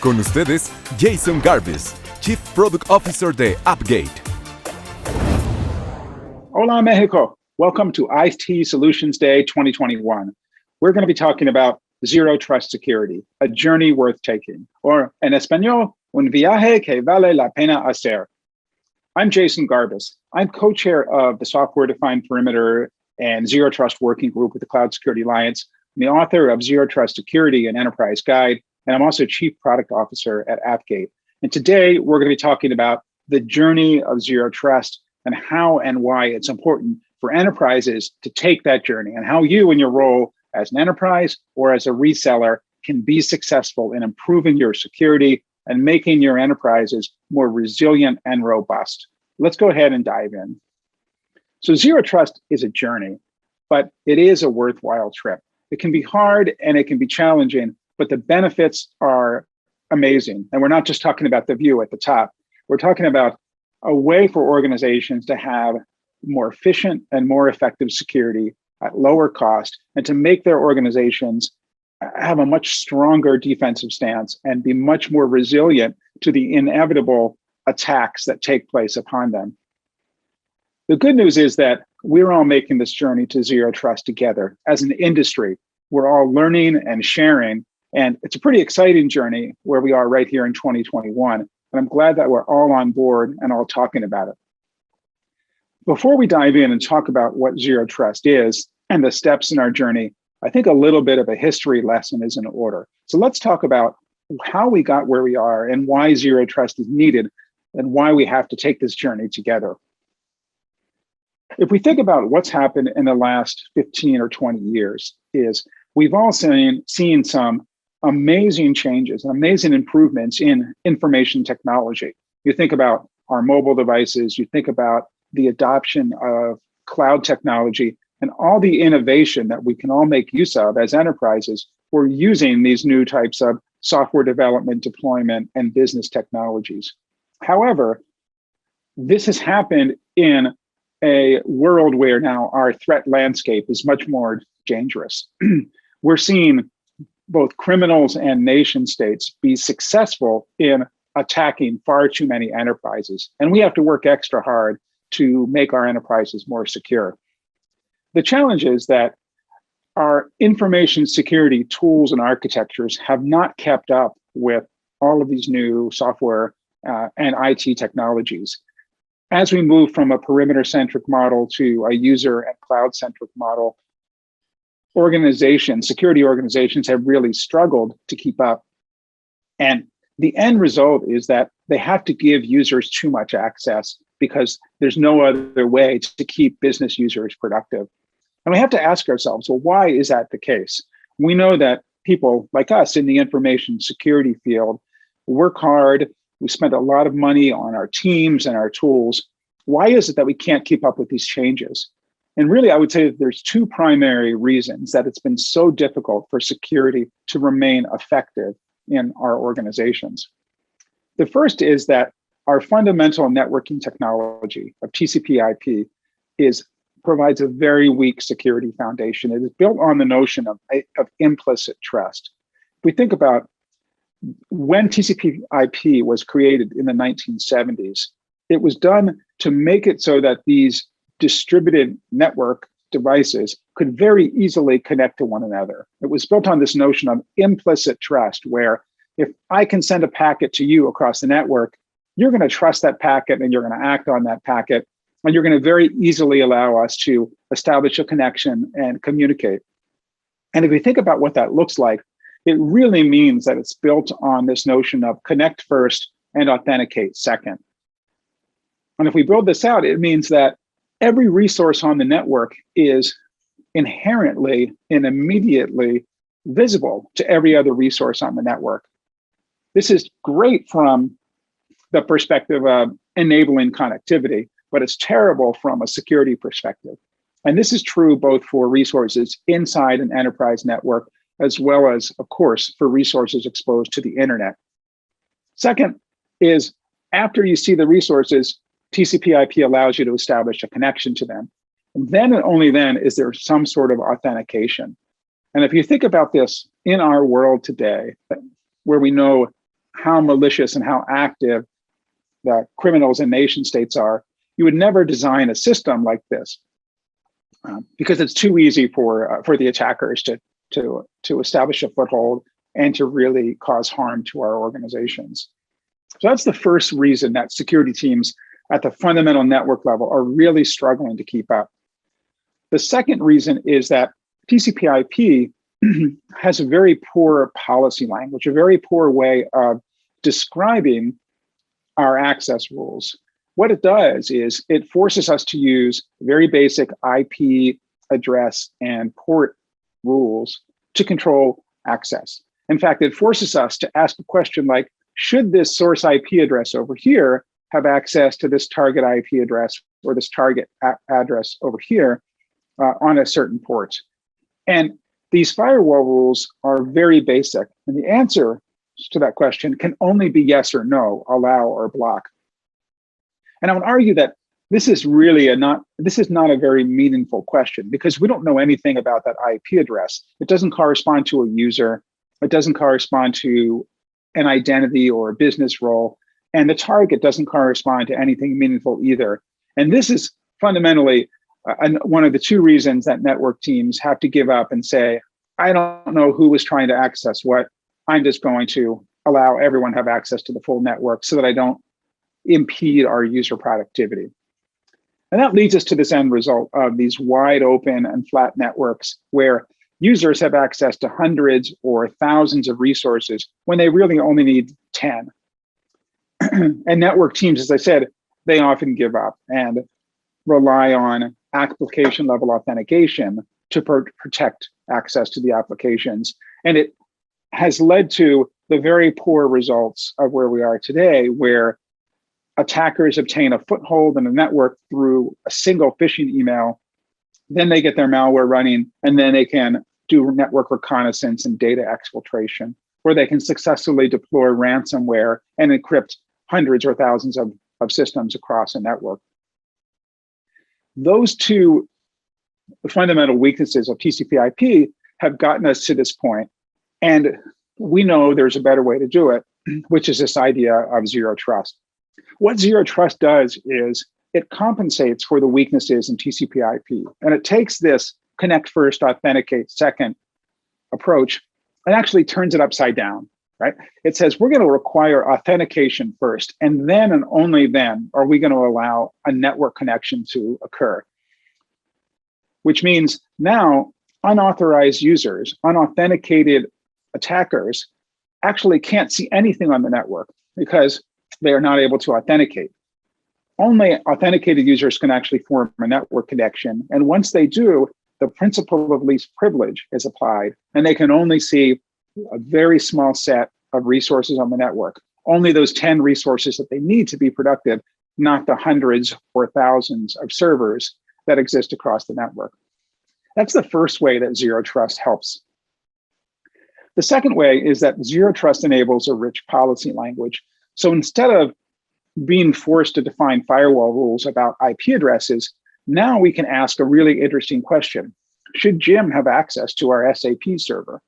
Con ustedes, Jason GARBIS, Chief Product Officer de Appgate. Hola, Mexico. Welcome to IT Solutions Day 2021. We're going to be talking about Zero Trust Security, a journey worth taking, or en español, un viaje que vale la pena hacer. I'm Jason GARBIS. I'm co-chair of the Software-Defined Perimeter and Zero Trust Working Group with the Cloud Security Alliance. I'm the author of Zero Trust Security, an Enterprise Guide, and I'm also Chief Product Officer at Appgate. And today we're going to be talking about the journey of Zero Trust and how and why it's important for enterprises to take that journey, and how you in your role as an enterprise or as a reseller can be successful in improving your security and making your enterprises more resilient and robust. Let's go ahead and dive in. So Zero Trust is a journey, but it is a worthwhile trip. It can be hard and it can be challenging, but the benefits are amazing. And we're not just talking about the view at the top. We're talking about a way for organizations to have more efficient and more effective security at lower cost, and to make their organizations have a much stronger defensive stance and be much more resilient to the inevitable attacks that take place upon them. The good news is that we're all making this journey to Zero Trust together. As an industry, we're all learning and sharing, and it's a pretty exciting journey where we are right here in 2021. And I'm glad that we're all on board and all talking about it. Before we dive in and talk about what Zero Trust is and the steps in our journey, I think a little bit of a history lesson is in order. So let's talk about how we got where we are and why Zero Trust is needed and why we have to take this journey together. If we think about what's happened in the last 15 or 20 years, is we've all seen some amazing changes and amazing improvements in information technology. You think about our mobile devices, you think about the adoption of cloud technology, and all the innovation that we can all make use of as enterprises for using these new types of software development, deployment, and business technologies. However, this has happened in a world where now our threat landscape is much more dangerous. We're seeing both criminals and nation states be successful in attacking far too many enterprises, and we have to work extra hard to make our enterprises more secure. The challenge is that our information security tools and architectures have not kept up with all of these new software and IT technologies. As we move from a perimeter-centric model to a user and cloud-centric model, security organizations have really struggled to keep up. And the end result is that they have to give users too much access because there's no other way to keep business users productive. And we have to ask ourselves, well, why is that the case? We know that people like us in the information security field work hard. We spend a lot of money on our teams and our tools. Why is it that we can't keep up with these changes? And really, I would say that there's two primary reasons that it's been so difficult for security to remain effective in our organizations. The first is that our fundamental networking technology of TCP/IP provides a very weak security foundation. It is built on the notion of implicit trust. If we think about when TCP/IP was created in the 1970s, it was done to make it so that these distributed network devices could very easily connect to one another. It was built on this notion of implicit trust, where if I can send a packet to you across the network, you're going to trust that packet and you're going to act on that packet, and you're going to very easily allow us to establish a connection and communicate. And if we think about what that looks like, it really means that it's built on this notion of connect first and authenticate second. And if we build this out, it means that every resource on the network is inherently and immediately visible to every other resource on the network. This is great from the perspective of enabling connectivity, but it's terrible from a security perspective. And this is true both for resources inside an enterprise network, as well as, of course, for resources exposed to the internet. Second is, after you see the resources, TCP/IP allows you to establish a connection to them. And then and only then is there some sort of authentication. And if you think about this in our world today, where we know how malicious and how active the criminals and nation states are, you would never design a system like this because it's too easy for the attackers to establish a foothold and to really cause harm to our organizations. So that's the first reason that security teams at the fundamental network level are really struggling to keep up. The second reason is that TCP/IP has a very poor policy language, a very poor way of describing our access rules. What it does is it forces us to use very basic IP address and port rules to control access. In fact, it forces us to ask a question like, should this source IP address over here have access to this target IP address or this target address over here on a certain port? And these firewall rules are very basic. And the answer to that question can only be yes or no, allow or block. And I would argue that this is not a very meaningful question because we don't know anything about that IP address. It doesn't correspond to a user. It doesn't correspond to an identity or a business role. And the target doesn't correspond to anything meaningful either. And this is fundamentally one of the two reasons that network teams have to give up and say, I don't know who was trying to access what. I'm just going to allow everyone to have access to the full network so that I don't impede our user productivity. And that leads us to this end result of these wide open and flat networks where users have access to hundreds or thousands of resources when they really only need 10. And network teams, as I said, they often give up and rely on application level authentication to protect access to the applications. And it has led to the very poor results of where we are today, where attackers obtain a foothold in a network through a single phishing email, then they get their malware running, and then they can do network reconnaissance and data exfiltration, where they can successfully deploy ransomware and encrypt hundreds or thousands of systems across a network. Those two fundamental weaknesses of TCP/IP have gotten us to this point. And we know there's a better way to do it, which is this idea of zero trust. What zero trust does is it compensates for the weaknesses in TCP/IP. And it takes this connect first, authenticate second approach and actually turns it upside down, right? It says we're going to require authentication first, and then and only then are we going to allow a network connection to occur. Which means now unauthorized users, unauthenticated attackers actually can't see anything on the network because they are not able to authenticate. Only authenticated users can actually form a network connection. And once they do, the principle of least privilege is applied, and they can only see a very small set of resources on the network, only those 10 resources that they need to be productive, not the hundreds or thousands of servers that exist across the network. That's the first way that zero trust helps. The second way is that zero trust enables a rich policy language. So instead of being forced to define firewall rules about IP addresses, now we can ask a really interesting question. Should Jim have access to our SAP server?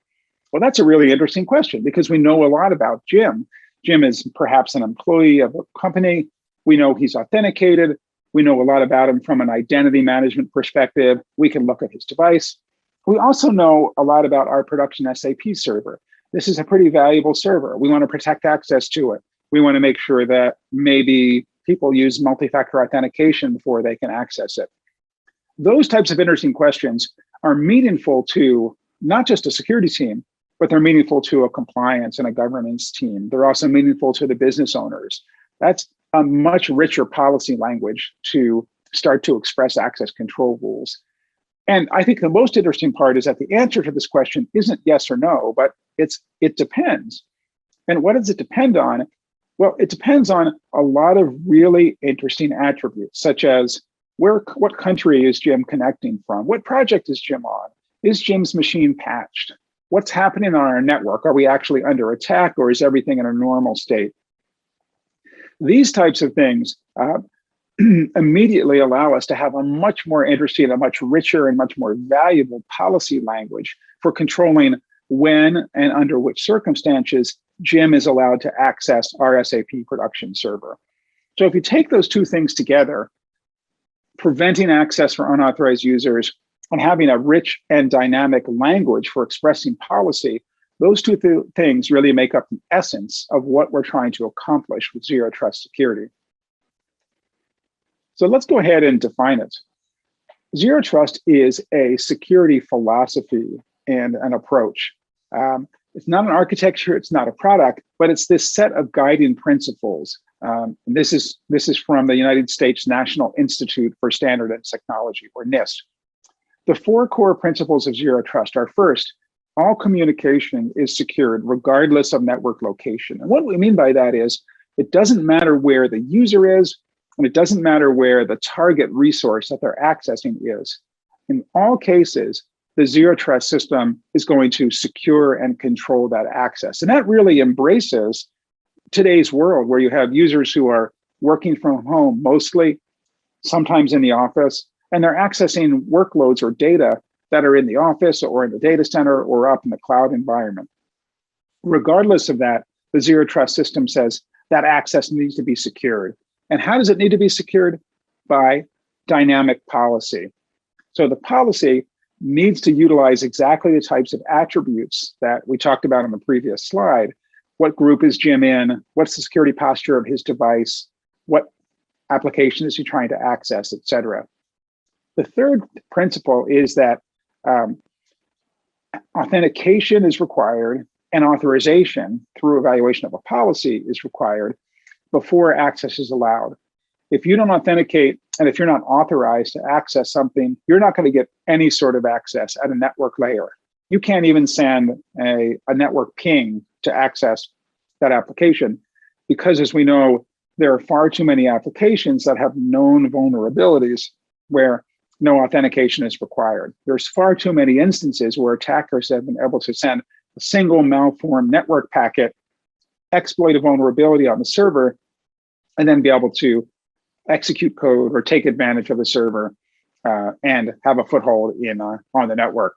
Well, that's a really interesting question because we know a lot about Jim. Jim is perhaps an employee of a company. We know he's authenticated. We know a lot about him from an identity management perspective. We can look at his device. We also know a lot about our production SAP server. This is a pretty valuable server. We want to protect access to it. We want to make sure that maybe people use multi-factor authentication before they can access it. Those types of interesting questions are meaningful to not just a security team, but they're meaningful to a compliance and a governance team. They're also meaningful to the business owners. That's a much richer policy language to start to express access control rules. And I think the most interesting part is that the answer to this question isn't yes or no, but it depends. And what does it depend on? Well, it depends on a lot of really interesting attributes, such as what country is Jim connecting from? What project is Jim on? Is Jim's machine patched? What's happening on our network? Are we actually under attack, or is everything in a normal state? These types of things immediately allow us to have a much more interesting, a much richer and much more valuable policy language for controlling when and under which circumstances Jim is allowed to access our SAP production server. So if you take those two things together, preventing access for unauthorized users and having a rich and dynamic language for expressing policy, those two things really make up the essence of what we're trying to accomplish with Zero Trust security. So let's go ahead and define it. Zero Trust is a security philosophy and an approach. It's not an architecture, it's not a product, but it's this set of guiding principles. And this is from the United States National Institute for Standard and Technology, or NIST. The four core principles of Zero Trust are: first, all communication is secured regardless of network location. And what we mean by that is, it doesn't matter where the user is, and it doesn't matter where the target resource that they're accessing is. In all cases, the Zero Trust system is going to secure and control that access. And that really embraces today's world, where you have users who are working from home mostly, sometimes in the office, and they're accessing workloads or data that are in the office or in the data center or up in the cloud environment. Regardless of that, the Zero Trust system says that access needs to be secured. And how does it need to be secured? By dynamic policy. So the policy needs to utilize exactly the types of attributes that we talked about on the previous slide. What group is Jim in? What's the security posture of his device? What application is he trying to access, et cetera? The third principle is that authentication is required and authorization through evaluation of a policy is required before access is allowed. If you don't authenticate and if you're not authorized to access something, you're not going to get any sort of access at a network layer. You can't even send a network ping to access that application, because as we know, there are far too many applications that have known vulnerabilities where no authentication is required. There's far too many instances where attackers have been able to send a single malformed network packet, exploit a vulnerability on the server, and then be able to execute code or take advantage of the server and have a foothold in on the network.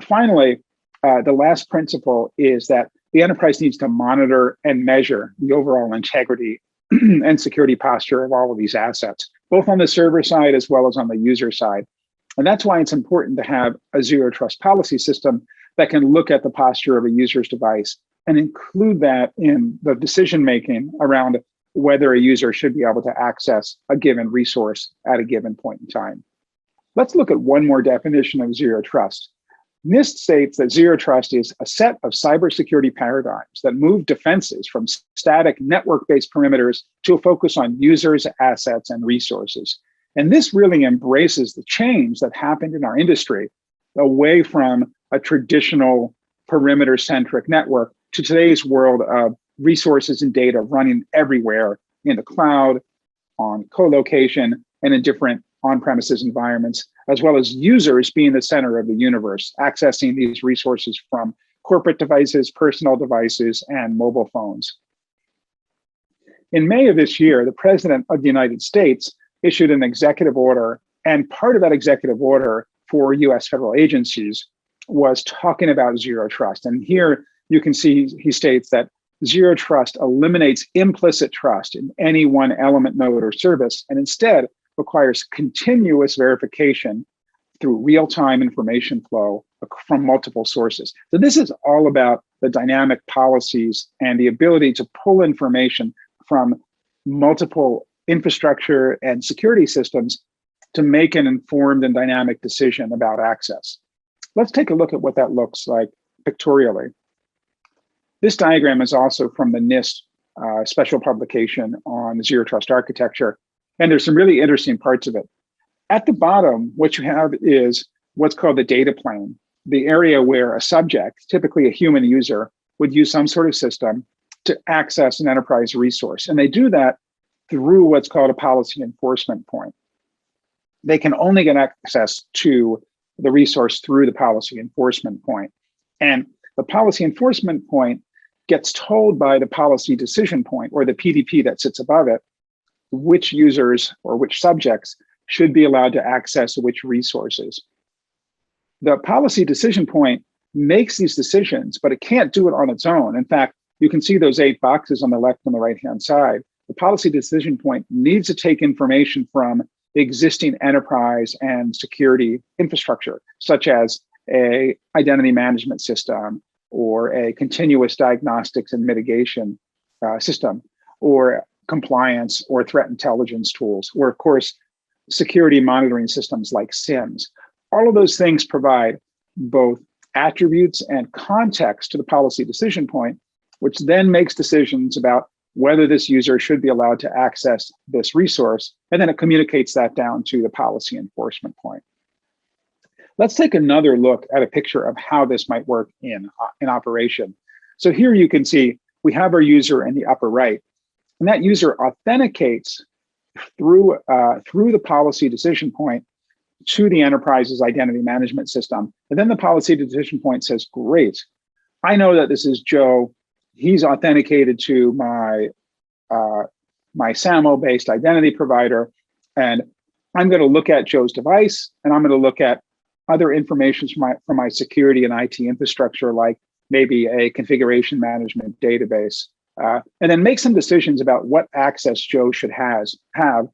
Finally, the last principle is that the enterprise needs to monitor and measure the overall integrity and security posture of all of these assets, both on the server side as well as on the user side. And that's why it's important to have a Zero Trust policy system that can look at the posture of a user's device and include that in the decision-making around whether a user should be able to access a given resource at a given point in time. Let's look at one more definition of Zero Trust. NIST states that Zero Trust is a set of cybersecurity paradigms that move defenses from static network-based perimeters to a focus on users, assets, and resources. And this really embraces the change that happened in our industry away from a traditional perimeter-centric network to today's world of resources and data running everywhere in the cloud, on co-location, and in different on-premises environments, as well as users being the center of the universe, accessing these resources from corporate devices, personal devices, and mobile phones. In May of this year, the President of the United States issued an executive order, and part of that executive order for US federal agencies was talking about Zero Trust. And here you can see he states that Zero Trust eliminates implicit trust in any one element, node, or service, and instead requires continuous verification through real-time information flow from multiple sources. So this is all about the dynamic policies and the ability to pull information from multiple infrastructure and security systems to make an informed and dynamic decision about access. Let's take a look at what that looks like pictorially. This diagram is also from the NIST special publication on Zero Trust architecture, and there's some really interesting parts of it. At the bottom, what you have is what's called the data plane, the area where a subject, typically a human user, would use some sort of system to access an enterprise resource. And they do that through what's called a policy enforcement point. They can only get access to the resource through the policy enforcement point. And the policy enforcement point gets told by the policy decision point, or the PDP that sits above it, which users or which subjects should be allowed to access which resources. The policy decision point makes these decisions, but it can't do it on its own. In fact, you can see those 8 boxes on the left and the right-hand side. The policy decision point needs to take information from the existing enterprise and security infrastructure, such as a identity management system or a continuous diagnostics and mitigation system, or compliance or threat intelligence tools, or of course, security monitoring systems like SIMs. All of those things provide both attributes and context to the policy decision point, which then makes decisions about whether this user should be allowed to access this resource, and then it communicates that down to the policy enforcement point. Let's take another look at a picture of how this might work in operation. So here you can see we have our user in the upper right, and that user authenticates through the policy decision point to the enterprise's identity management system. And then the policy decision point says, great, I know that this is Joe. He's authenticated to my SAML-based identity provider, and I'm going to look at Joe's device, and I'm going to look at other information from my security and IT infrastructure, like maybe a configuration management database, and then make some decisions about what access Joe should have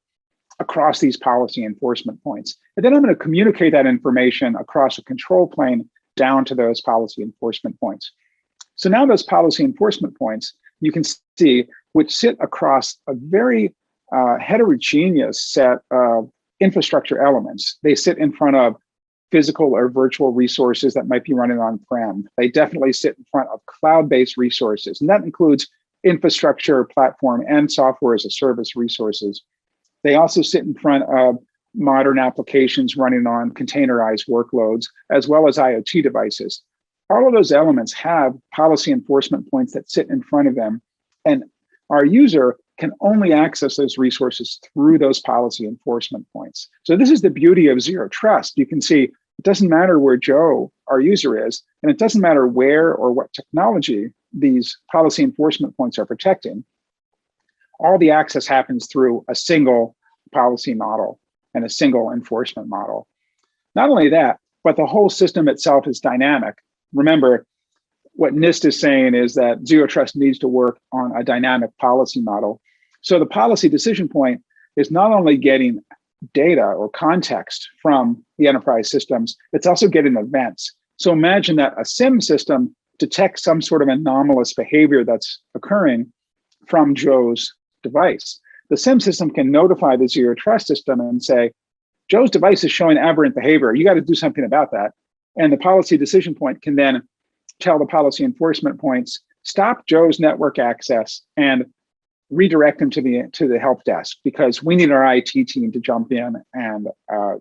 across these policy enforcement points. And then I'm going to communicate that information across a control plane down to those policy enforcement points. So now those policy enforcement points, you can see, which sit across a very heterogeneous set of infrastructure elements. They sit in front of physical or virtual resources that might be running on-prem. They definitely sit in front of cloud-based resources, and that includes infrastructure, platform, and software as a service resources. They also sit in front of modern applications running on containerized workloads, as well as IoT devices. All of those elements have policy enforcement points that sit in front of them, and our user can only access those resources through those policy enforcement points. So this is the beauty of Zero Trust. You can see it doesn't matter where Joe, our user, is, and it doesn't matter where or what technology these policy enforcement points are protecting. All the access happens through a single policy model and a single enforcement model. Not only that, but the whole system itself is dynamic. Remember, what NIST is saying is that Zero Trust needs to work on a dynamic policy model. So the policy decision point is not only getting data or context from the enterprise systems, it's also getting events. So imagine that a SIM system detects some sort of anomalous behavior that's occurring from Joe's device. The SIM system can notify the Zero Trust system and say, Joe's device is showing aberrant behavior. You got to do something about that. And the policy decision point can then tell the policy enforcement points, stop Joe's network access and redirect him to the help desk, because we need our IT team to jump in and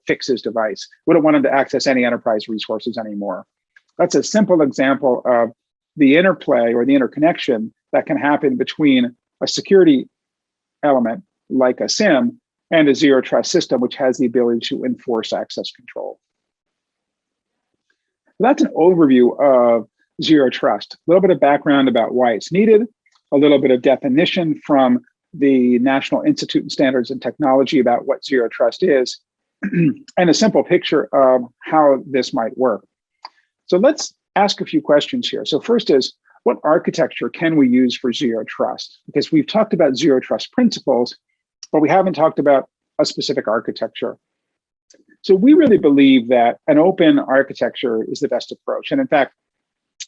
fix his device. We don't want him to access any enterprise resources anymore. That's a simple example of the interplay or the interconnection that can happen between a security element like a SIM and a Zero Trust system, which has the ability to enforce access control. That's an overview of Zero Trust. A little bit of background about why it's needed, a little bit of definition from the National Institute of Standards and Technology about what Zero Trust is, and a simple picture of how this might work. So let's ask a few questions here. So first is, what architecture can we use for Zero Trust? Because we've talked about Zero Trust principles, but we haven't talked about a specific architecture. So we really believe that an open architecture is the best approach. And in fact,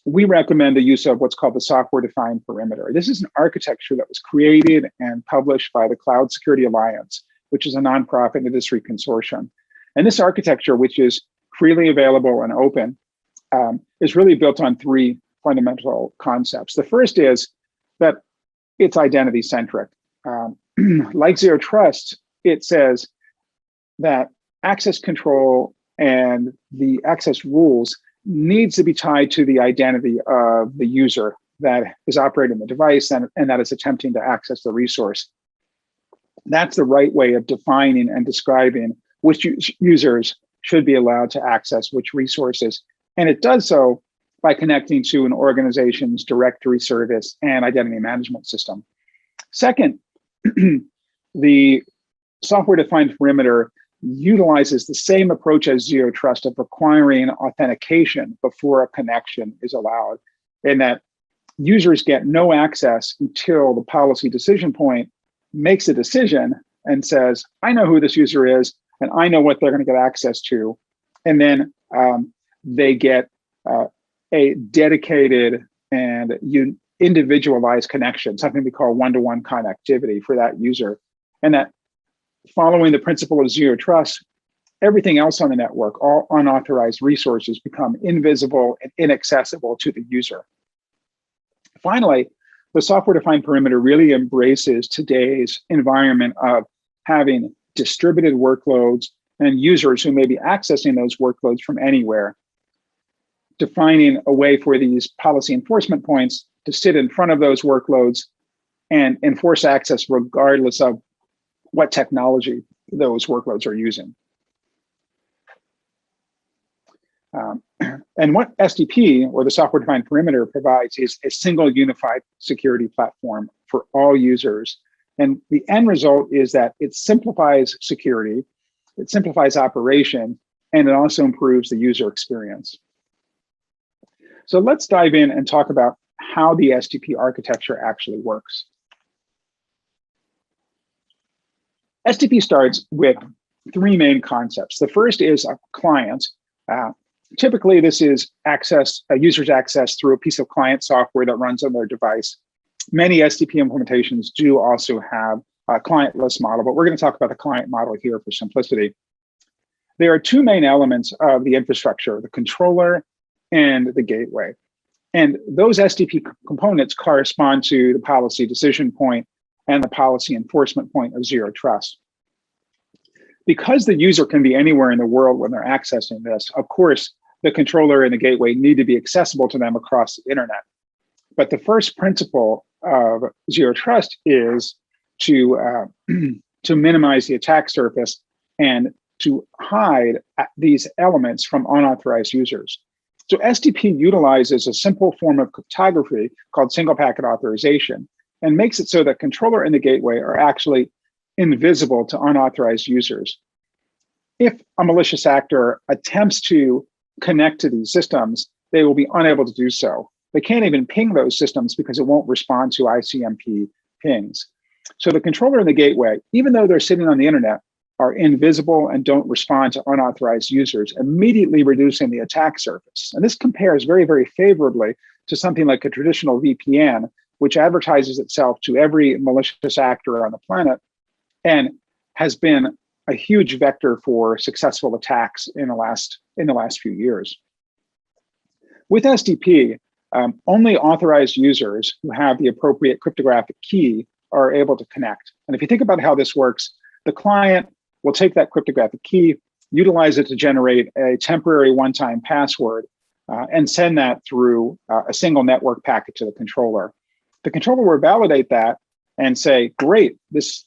we recommend the use of what's called the software-defined perimeter. This is an architecture that was created and published by the Cloud Security Alliance, which is a nonprofit industry consortium. And this architecture, which is freely available and open, is really built on 3 fundamental concepts. The first is that it's identity-centric. Like Zero Trust, it says that access control and the access rules needs to be tied to the identity of the user that is operating the device and that is attempting to access the resource. That's the right way of defining and describing which users should be allowed to access which resources. And it does so by connecting to an organization's directory service and identity management system. Second, the software-defined perimeter utilizes the same approach as Zero Trust of requiring authentication before a connection is allowed, in that users get no access until the policy decision point makes a decision and says, I know who this user is, and I know what they're going to get access to. And then they get a dedicated and individualized connection, something we call one-to-one connectivity for that user. And that, following the principle of zero trust, everything else on the network, all unauthorized resources, become invisible and inaccessible to the user. Finally, the software-defined perimeter really embraces today's environment of having distributed workloads and users who may be accessing those workloads from anywhere, defining a way for these policy enforcement points to sit in front of those workloads and enforce access regardless of what technology those workloads are using. And what SDP, or the software-defined perimeter, provides is a single unified security platform for all users. And the end result is that it simplifies security, it simplifies operation, and it also improves the user experience. So let's dive in and talk about how the SDP architecture actually works. SDP starts with three main concepts. The first is a client. Typically, this is a user's access through a piece of client software that runs on their device. Many SDP implementations do also have a clientless model, but we're going to talk about the client model here for simplicity. There are two main elements of the infrastructure: the controller and the gateway. And those SDP components correspond to the policy decision point and the policy enforcement point of zero trust. Because the user can be anywhere in the world when they're accessing this, of course, the controller and the gateway need to be accessible to them across the internet. But the first principle of zero trust is to minimize the attack surface and to hide these elements from unauthorized users. So SDP utilizes a simple form of cryptography called single packet authorization and makes it so that controller and the gateway are actually invisible to unauthorized users. If a malicious actor attempts to connect to these systems, they will be unable to do so. They can't even ping those systems because it won't respond to ICMP pings. So the controller and the gateway, even though they're sitting on the internet, are invisible and don't respond to unauthorized users, immediately reducing the attack surface. And this compares very, very favorably to something like a traditional VPN, which advertises itself to every malicious actor on the planet and has been a huge vector for successful attacks in the last few years. With SDP, only authorized users who have the appropriate cryptographic key are able to connect. And if you think about how this works, the client will take that cryptographic key, utilize it to generate a temporary one-time password, and send that through a single network packet to the controller. The controller will validate that and say, great, this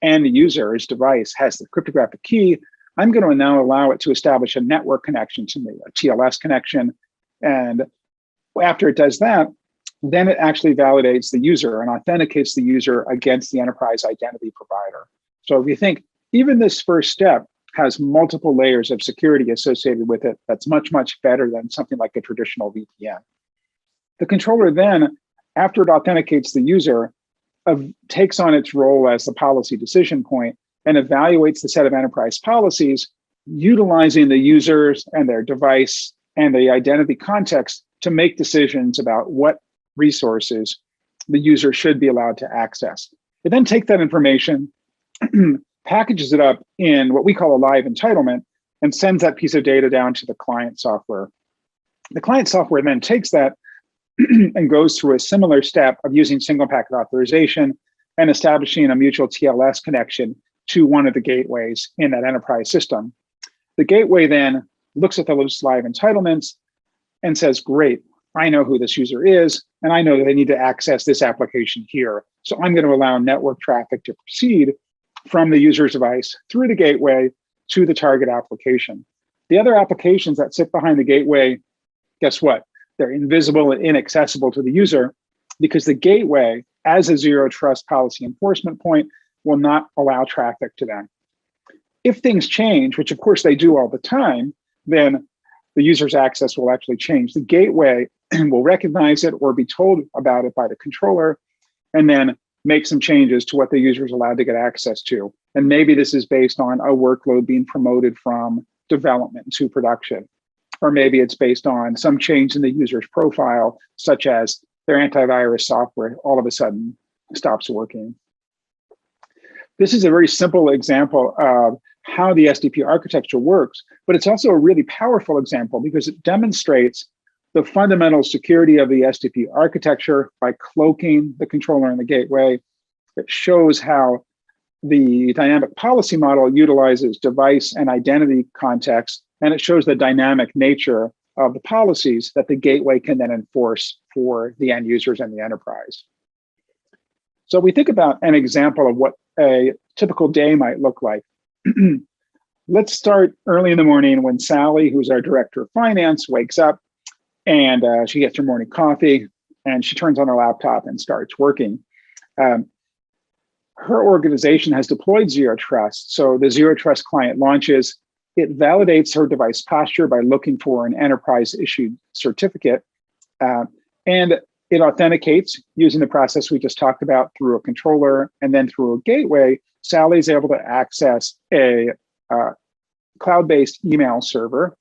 end user's device has the cryptographic key. I'm going to now allow it to establish a network connection to me, a TLS connection. And after it does that, then it actually validates the user and authenticates the user against the enterprise identity provider. So if you think, even this first step has multiple layers of security associated with it that's much, much better than something like a traditional VPN. The controller then, after it authenticates the user, takes on its role as the policy decision point and evaluates the set of enterprise policies, utilizing the users and their device and the identity context to make decisions about what resources the user should be allowed to access. It then takes that information, packages it up in what we call a live entitlement, and sends that piece of data down to the client software. The client software then takes that and goes through a similar step of using single packet authorization and establishing a mutual TLS connection to one of the gateways in that enterprise system. The gateway then looks at those live entitlements and says, great, I know who this user is, and I know that they need to access this application here. So I'm going to allow network traffic to proceed from the user's device through the gateway to the target application. The other applications that sit behind the gateway, guess what? They're invisible and inaccessible to the user because the gateway, as a zero trust policy enforcement point, will not allow traffic to them. If things change, which of course they do all the time, then the user's access will actually change. The gateway will recognize it or be told about it by the controller, and then make some changes to what the user is allowed to get access to. And maybe this is based on a workload being promoted from development to production. Or maybe it's based on some change in the user's profile, such as their antivirus software all of a sudden stops working. This is a very simple example of how the SDP architecture works, but it's also a really powerful example because it demonstrates the fundamental security of the SDP architecture by cloaking the controller and the gateway. It shows how the dynamic policy model utilizes device and identity context, and it shows the dynamic nature of the policies that the gateway can then enforce for the end users and the enterprise. So we think about an example of what a typical day might look like. Let's start early in the morning when Sally, who's our director of finance, wakes up and she gets her morning coffee and she turns on her laptop and starts working. Her organization has deployed Zero Trust. So the Zero Trust client launches. It validates her device posture by looking for an enterprise issued certificate. And it authenticates using the process we just talked about through a controller, and then through a gateway, Sally's able to access a cloud-based email server.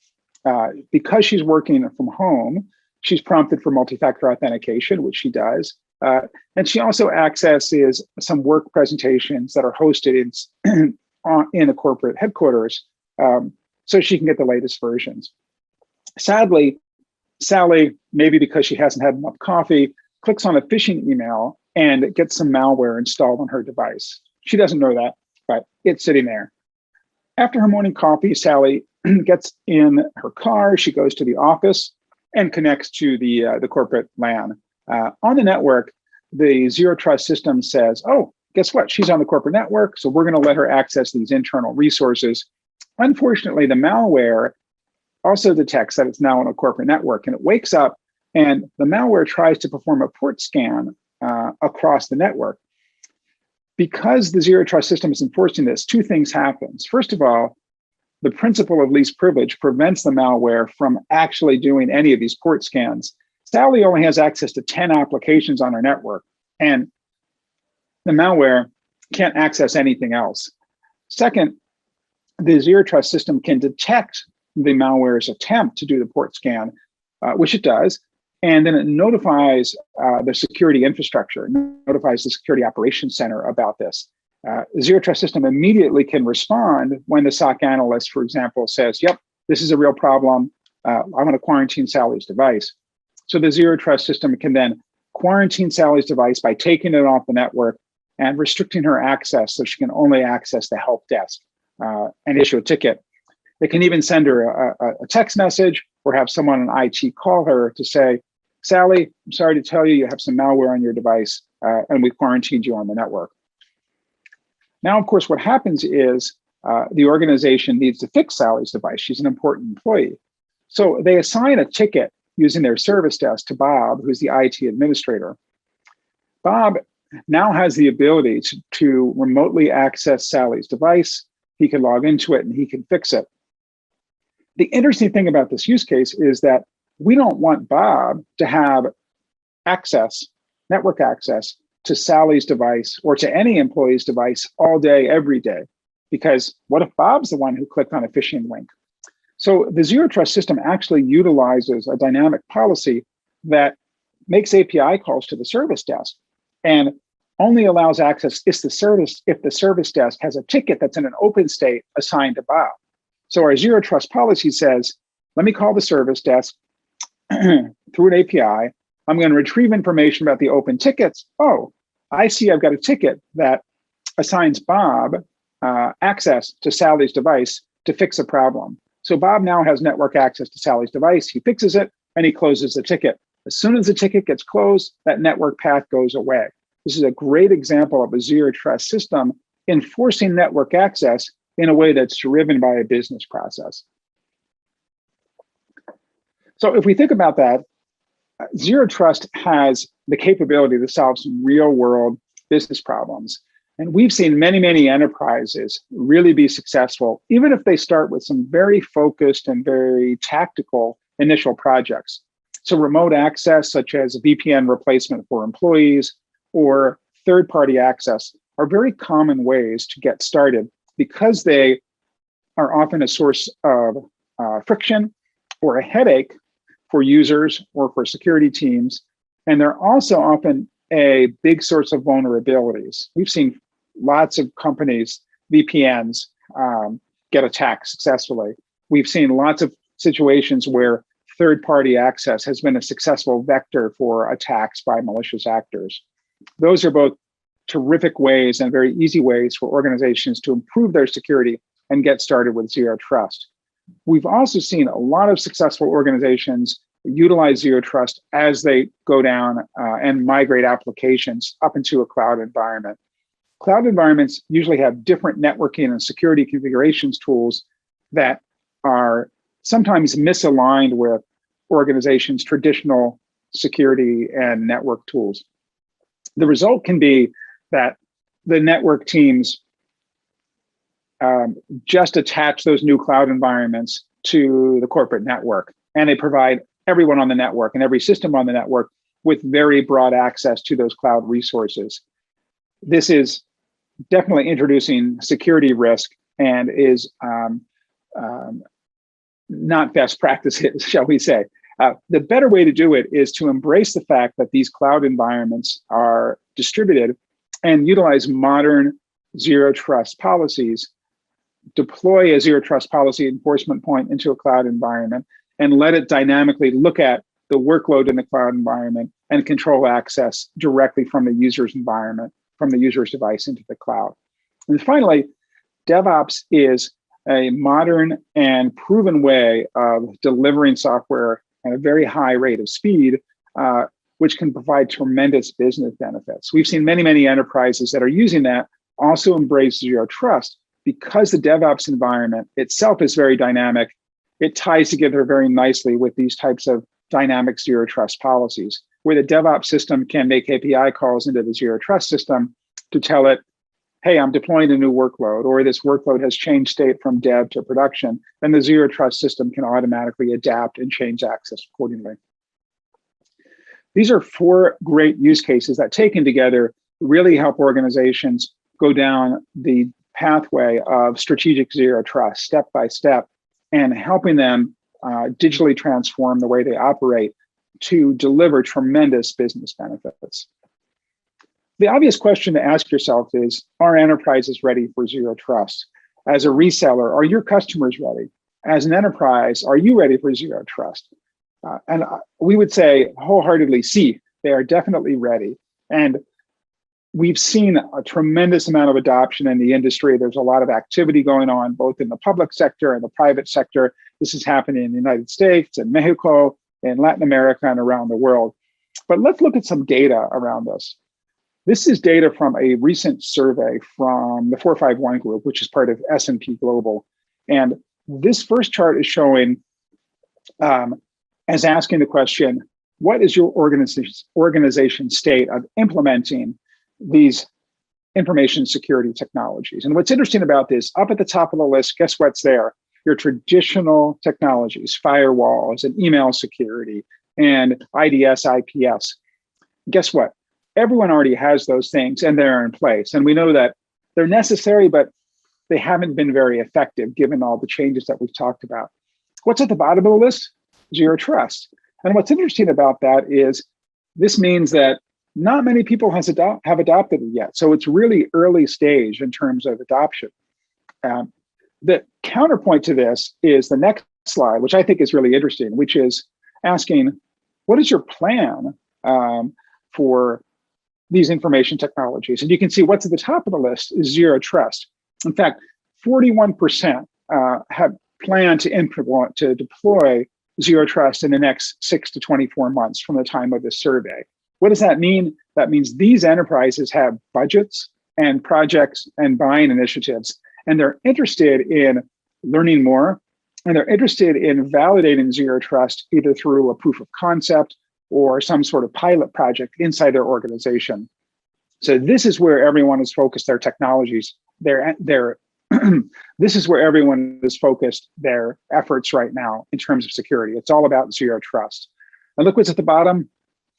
Because she's working from home, she's prompted for multi-factor authentication, which she does. And she also accesses some work presentations that are hosted in the corporate headquarters, so she can get the latest versions. Sadly, Sally, maybe because she hasn't had enough coffee, clicks on a phishing email and gets some malware installed on her device. She doesn't know that, but it's sitting there. After her morning coffee, Sally gets in her car. She goes to the office and connects to the corporate LAN. On the network, the Zero Trust system says, oh, guess what? She's on the corporate network, so we're going to let her access these internal resources. Unfortunately, the malware also detects that it's now on a corporate network, and it wakes up, and the malware tries to perform a port scan across the network. Because the Zero Trust system is enforcing this, two things happen. First of all, the principle of least privilege prevents the malware from actually doing any of these port scans. Sally only has access to 10 applications on her network, and the malware can't access anything else. Second, the Zero Trust system can detect the malware's attempt to do the port scan, which it does, and then it notifies the security infrastructure, notifies the security operations center about this. The Zero Trust system immediately can respond when the SOC analyst, for example, says, yep, this is a real problem. I'm going to quarantine Sally's device. So the Zero Trust system can then quarantine Sally's device by taking it off the network and restricting her access so she can only access the help desk and issue a ticket. It can even send her a text message or have someone in IT call her to say, Sally, I'm sorry to tell you, you have some malware on your device and we quarantined you on the network. Now, of course, what happens is the organization needs to fix Sally's device. She's an important employee. So they assign a ticket using their service desk to Bob, who's the IT administrator. Bob now has the ability to remotely access Sally's device. He can log into it and he can fix it. The interesting thing about this use case is that we don't want Bob to have access, network access, to Sally's device or to any employee's device all day, every day. Because what if Bob's the one who clicked on a phishing link? So the Zero Trust system actually utilizes a dynamic policy that makes API calls to the service desk and only allows access if the service desk has a ticket that's in an open state assigned to Bob. So our Zero Trust policy says, let me call the service desk through an API. I'm going to retrieve information about the open tickets. Oh, I see I've got a ticket that assigns Bob access to Sally's device to fix a problem. So Bob now has network access to Sally's device. He fixes it and he closes the ticket. As soon as the ticket gets closed, that network path goes away. This is a great example of a Zero Trust system enforcing network access in a way that's driven by a business process. So if we think about that, Zero Trust has the capability to solve some real world business problems. And we've seen many, many enterprises really be successful, even if they start with some very focused and very tactical initial projects. So remote access, such as a VPN replacement for employees or third-party access, are very common ways to get started because they are often a source of friction or a headache for users or for security teams. And they're also often a big source of vulnerabilities. We've seen lots of companies, VPNs, get attacked successfully. We've seen lots of situations where third-party access has been a successful vector for attacks by malicious actors. Those are both terrific ways and very easy ways for organizations to improve their security and get started with Zero Trust. We've also seen a lot of successful organizations utilize Zero Trust as they go down and migrate applications up into a cloud environment. Cloud environments usually have different networking and security configurations tools that are sometimes misaligned with organizations' traditional security and network tools. The result can be that the network teams just attach those new cloud environments to the corporate network, and they provide everyone on the network and every system on the network with very broad access to those cloud resources. This is definitely introducing security risk and is not best practices, shall we say. The better way to do it is to embrace the fact that these cloud environments are distributed and utilize modern Zero Trust policies, deploy a Zero Trust policy enforcement point into a cloud environment, and let it dynamically look at the workload in the cloud environment and control access directly from the user's environment, from the user's device into the cloud. And finally, DevOps is a modern and proven way of delivering software at a very high rate of speed, which can provide tremendous business benefits. We've seen many, many enterprises that are using that also embrace Zero Trust because the DevOps environment itself is very dynamic. It ties together very nicely with these types of dynamic Zero Trust policies, where the DevOps system can make API calls into the Zero Trust system to tell it, hey, I'm deploying a new workload, or this workload has changed state from dev to production, then the Zero Trust system can automatically adapt and change access accordingly. These are 4 great use cases that taken together really help organizations go down the pathway of strategic Zero Trust step by step and helping them digitally transform the way they operate to deliver tremendous business benefits. The obvious question to ask yourself is, are enterprises ready for Zero Trust? As a reseller, are your customers ready? As an enterprise, are you ready for Zero Trust? And we would say wholeheartedly, see, they are definitely ready. And we've seen a tremendous amount of adoption in the industry. There's a lot of activity going on, both in the public sector and the private sector. This is happening in the United States and Mexico, in Latin America, and around the world. But let's look at some data around this. This is data from a recent survey from the 451 group, which is part of S&P Global. And this first chart is showing, as asking the question, what is your organization state of implementing these information security technologies? And what's interesting about this, up at the top of the list, guess what's there? Your traditional technologies, firewalls and email security and IDS, IPS. Guess what? Everyone already has those things and they're in place. And we know that they're necessary, but they haven't been very effective given all the changes that we've talked about. What's at the bottom of the list? Zero Trust. And what's interesting about that is this means that not many people have adopted it yet. So it's really early stage in terms of adoption. The counterpoint to this is the next slide, which I think is really interesting, which is asking, what is your plan for these information technologies? And you can see what's at the top of the list is Zero Trust. In fact, 41% have planned to deploy Zero Trust in the next 6 to 24 months from the time of this survey. What does that mean? That means these enterprises have budgets and projects and buying initiatives, and they're interested in learning more, and they're interested in validating Zero Trust either through a proof of concept or some sort of pilot project inside their organization. So this is where everyone is focused their technologies. This is where everyone is focused their efforts right now in terms of security. It's all about Zero Trust. And look what's at the bottom,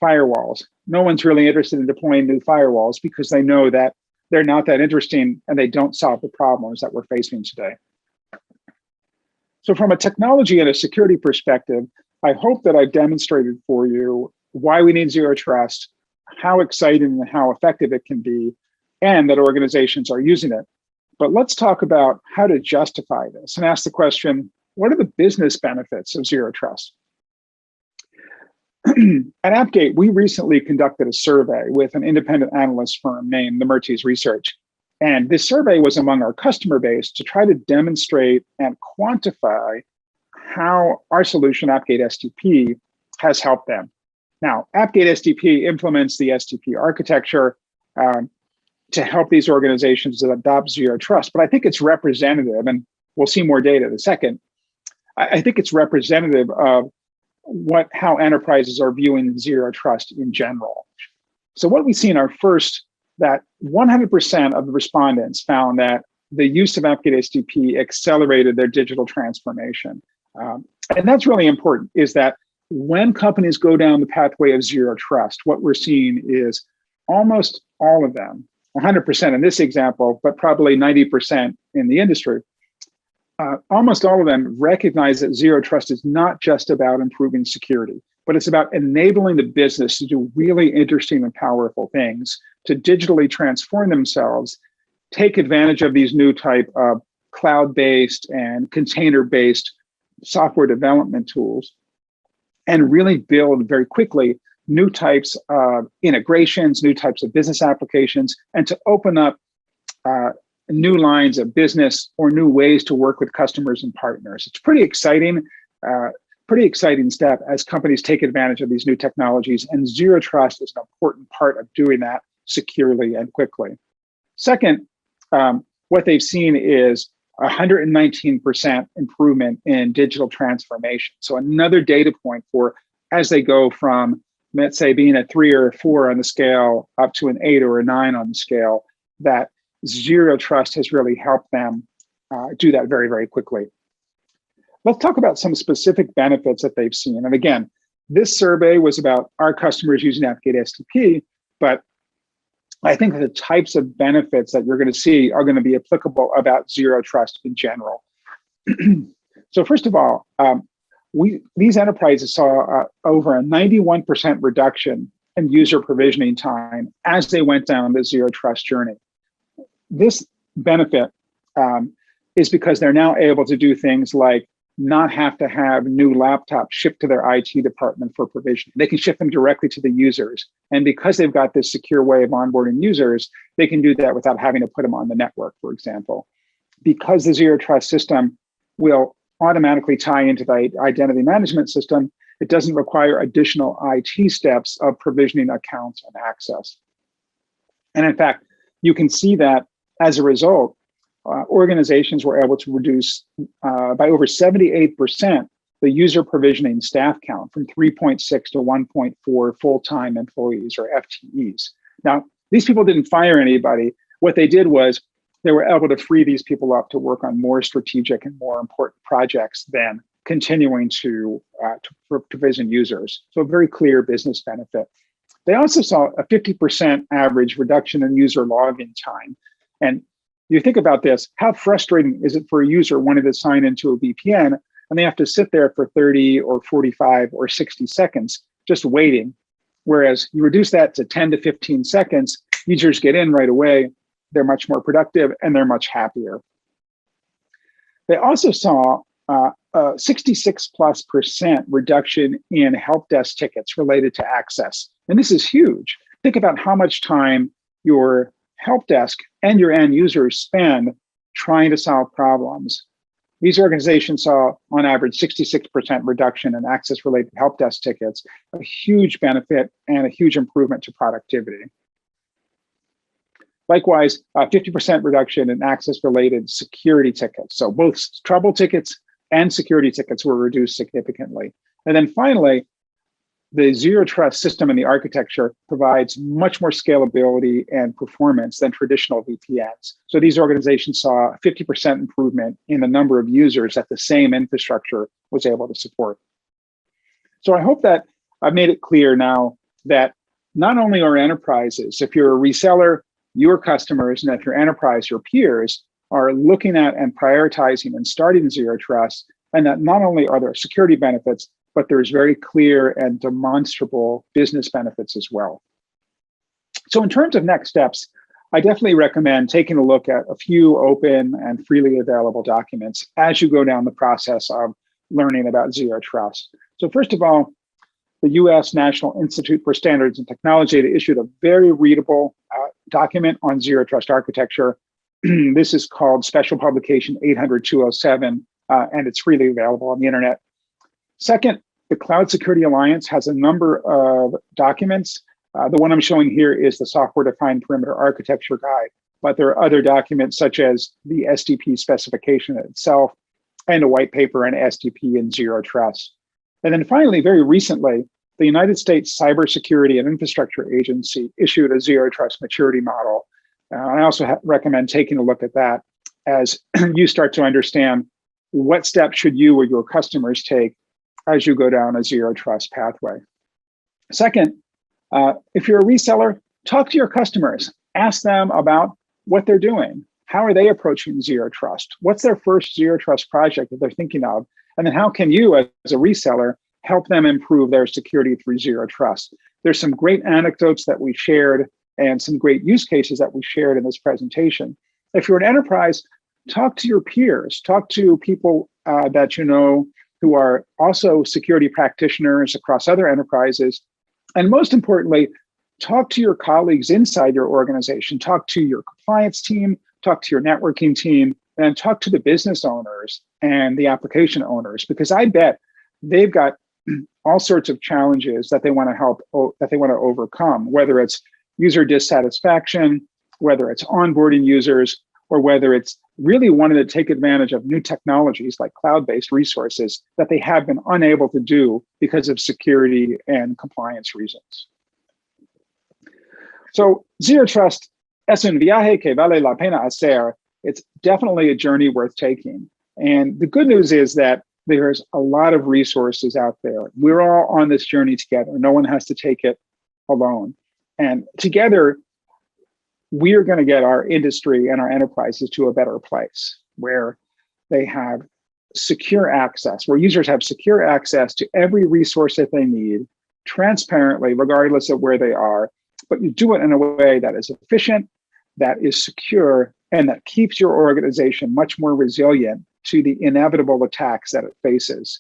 firewalls. No one's really interested in deploying new firewalls because they know that they're not that interesting and they don't solve the problems that we're facing today. So from a technology and a security perspective, I hope that I've demonstrated for you why we need zero trust, how exciting and how effective it can be, and that organizations are using it. But let's talk about how to justify this and ask the question, what are the business benefits of zero trust? At Appgate, we recently conducted a survey with an independent analyst firm named the Mertes Research. And this survey was among our customer base to try to demonstrate and quantify how our solution, Appgate SDP, has helped them. Now, Appgate SDP implements the SDP architecture to help these organizations that adopt zero trust. But I think it's representative, and we'll see more data in a second. I think it's representative of how enterprises are viewing zero trust in general. So what we see in our first, that 100% of the respondents found that the use of Appgate SDP accelerated their digital transformation. And that's really important, is that when companies go down the pathway of zero trust, what we're seeing is almost all of them, 100% in this example, but probably 90% in the industry, almost all of them recognize that zero trust is not just about improving security, but it's about enabling the business to do really interesting and powerful things, to digitally transform themselves, take advantage of these new type of cloud-based and container-based software development tools, and really build very quickly new types of integrations, new types of business applications, and to open up new lines of business or new ways to work with customers and partners. It's pretty exciting step as companies take advantage of these new technologies, and zero trust is an important part of doing that securely and quickly. Second, what they've seen is 119% improvement in digital transformation. So another data point for as they go from, let's say, being a 3 or a 4 on the scale up to an 8 or a 9 on the scale, that zero trust has really helped them do that very, very quickly. Let's talk about some specific benefits that they've seen. And again, this survey was about our customers using Appgate SDP, but I think the types of benefits that you're going to see are going to be applicable about zero trust in general. So first of all, these enterprises saw over a 91% reduction in user provisioning time as they went down the zero trust journey. This benefit is because they're now able to do things like not have to have new laptops shipped to their IT department for provisioning. They can ship them directly to the users. And because they've got this secure way of onboarding users, they can do that without having to put them on the network, for example. Because the zero trust system will automatically tie into the identity management system, it doesn't require additional IT steps of provisioning accounts and access. And in fact, you can see that as a result, organizations were able to reduce by over 78% the user provisioning staff count from 3.6 to 1.4 full-time employees or FTEs. Now, these people didn't fire anybody. What they did was they were able to free these people up to work on more strategic and more important projects than continuing to provision users. So a very clear business benefit. They also saw a 50% average reduction in user login time. And you think about this, how frustrating is it for a user wanting to sign into a VPN and they have to sit there for 30 or 45 or 60 seconds just waiting? Whereas you reduce that to 10 to 15 seconds, users get in right away, they're much more productive, and they're much happier. They also saw a 66+% reduction in help desk tickets related to access. And this is huge. Think about how much time your help desk and your end users spend trying to solve problems. These organizations saw, on average, 66% reduction in access-related help desk tickets, a huge benefit and a huge improvement to productivity. Likewise, 50% reduction in access-related security tickets. So both trouble tickets and security tickets were reduced significantly. And then finally, the zero trust system and the architecture provides much more scalability and performance than traditional VPNs. So these organizations saw a 50% improvement in the number of users that the same infrastructure was able to support. So I hope that I've made it clear now that not only are enterprises, if you're a reseller, your customers, and if you're enterprise, your peers are looking at and prioritizing and starting Zero Trust, and that not only are there security benefits, but there's very clear and demonstrable business benefits as well. So in terms of next steps, I definitely recommend taking a look at a few open and freely available documents as you go down the process of learning about Zero Trust. So first of all, the US National Institute for Standards and Technology issued a very readable document on Zero Trust architecture. This is called Special Publication 800-207, and it's freely available on the internet. Second, the Cloud Security Alliance has a number of documents. The one I'm showing here is the Software-Defined Perimeter Architecture Guide, but there are other documents such as the SDP specification itself and a white paper on SDP and Zero Trust. And then finally, very recently, the United States Cybersecurity and Infrastructure Agency issued a Zero Trust maturity model. I also recommend taking a look at that as you start to understand what steps should you or your customers take as you go down a Zero Trust pathway. Second, if you're a reseller, talk to your customers. Ask them about what they're doing. How are they approaching Zero Trust? What's their first Zero Trust project that they're thinking of? And then how can you, as a reseller, help them improve their security through Zero Trust? There's some great anecdotes that we shared and some great use cases that we shared in this presentation. If you're an enterprise, talk to your peers, talk to people that you know who are also security practitioners across other enterprises. And most importantly, talk to your colleagues inside your organization, talk to your compliance team, talk to your networking team, and talk to the business owners and the application owners, because I bet they've got all sorts of challenges that they want to overcome, whether it's user dissatisfaction, whether it's onboarding users, or whether it's really wanting to take advantage of new technologies like cloud-based resources that they have been unable to do because of security and compliance reasons. So Zero Trust es un viaje que vale la pena hacer. It's definitely a journey worth taking. And the good news is that there's a lot of resources out there. We're all on this journey together. No one has to take it alone. And together, we are going to get our industry and our enterprises to a better place where they have secure access, where users have secure access to every resource that they need, transparently, regardless of where they are, but you do it in a way that is efficient, that is secure, and that keeps your organization much more resilient to the inevitable attacks that it faces.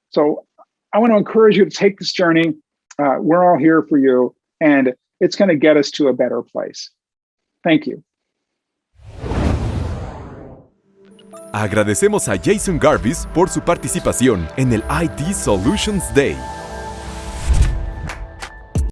So I want to encourage you to take this journey. We're all here for you, and it's going to get us to a better place. Thank you. Agradecemos a Jason GARBIS por su participación en el IT Solutions Day.